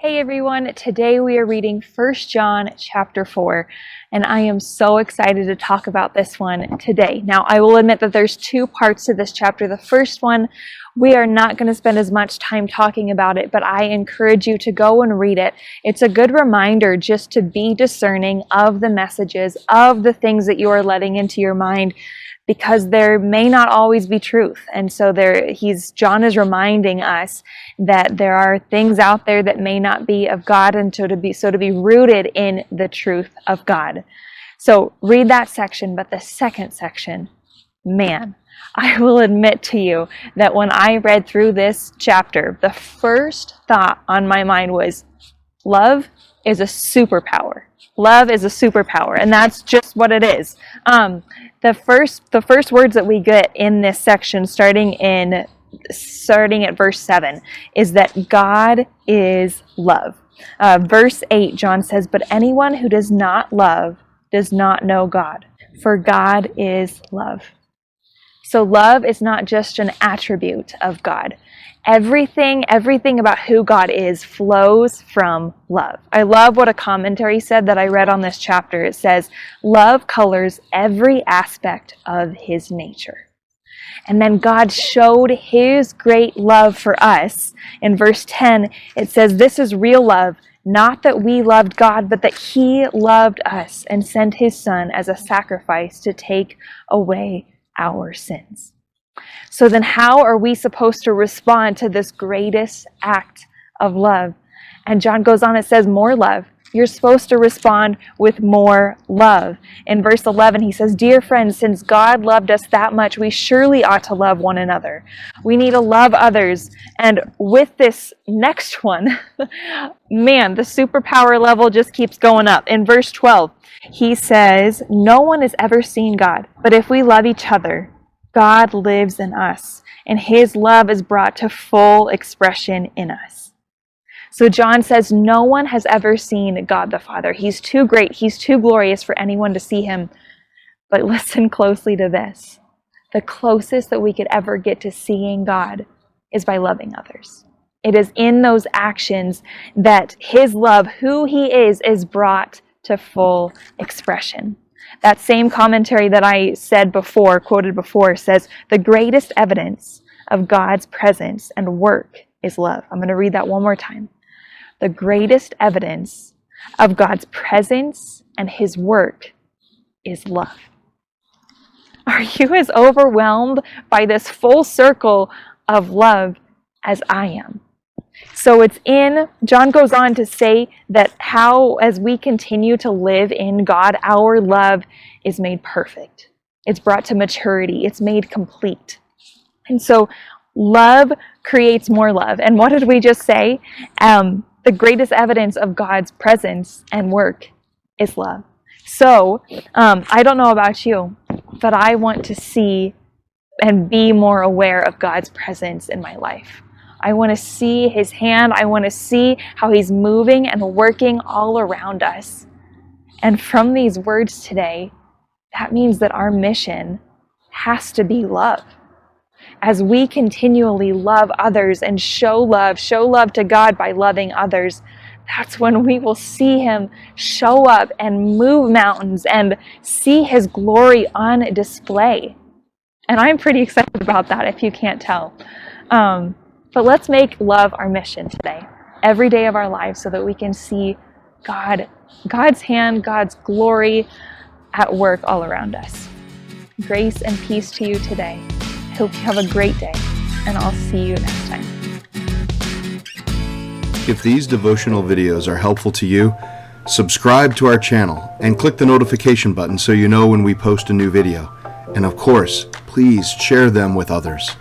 Hey everyone, today we are reading 1 John chapter 4, and I am so excited to talk about this one today. Now, I will admit that there's two parts to this chapter. The first one, we are not going to spend as much time talking about it, but I encourage you to go and read it. It's a good reminder just to be discerning of the messages, of the things that you are letting into your mind, because there may not always be truth. And so John is reminding us that there are things out there that may not be of God, and to be rooted in the truth of God. So read that section, but the second section, man, I will admit to you that when I read through this chapter, the first thought on my mind was, love is a superpower. Love is a superpower, and that's just what it is. The first words that we get in this section, starting at verse 7, is that God is love. Verse 8, John says, "But anyone who does not love does not know God, for God is love." So love is not just an attribute of God. Everything about who God is flows from love. I love what a commentary said that I read on this chapter. It says, love colors every aspect of his nature. And then God showed his great love for us. In verse 10, it says, "This is real love, not that we loved God, but that he loved us and sent his son as a sacrifice to take away our sins." So then how are we supposed to respond to this greatest act of love? And John goes on, it says, more love. You're supposed to respond with more love. In verse 11, he says, "Dear friends, since God loved us that much, we surely ought to love one another." We need to love others. And with this next one, man, the superpower level just keeps going up. In verse 12, he says, "No one has ever seen God, but if we love each other, God lives in us, and his love is brought to full expression in us." So John says no one has ever seen God the Father. He's too great. He's too glorious for anyone to see him. But listen closely to this. The closest that we could ever get to seeing God is by loving others. It is in those actions that his love, who he is brought to full expression. That same commentary that I quoted before, says the greatest evidence of God's presence and work is love. I'm going to read that one more time. The greatest evidence of God's presence and his work is love. Are you as overwhelmed by this full circle of love as I am? So John goes on to say that as we continue to live in God, our love is made perfect. It's brought to maturity. It's made complete. And so love creates more love. And what did we just say? The greatest evidence of God's presence and work is love. So I don't know about you, but I want to see and be more aware of God's presence in my life. I want to see his hand. I want to see how he's moving and working all around us. And from these words today, that means that our mission has to be love. As we continually love others and show love to God by loving others, that's when we will see him show up and move mountains and see his glory on display. And I'm pretty excited about that, if you can't tell. But let's make love our mission today, every day of our lives, so that we can see God's hand, God's glory at work all around us. Grace and peace to you today. Hope you have a great day, and I'll see you next time. If these devotional videos are helpful to you, subscribe to our channel and click the notification button so you know when we post a new video. And of course, please share them with others.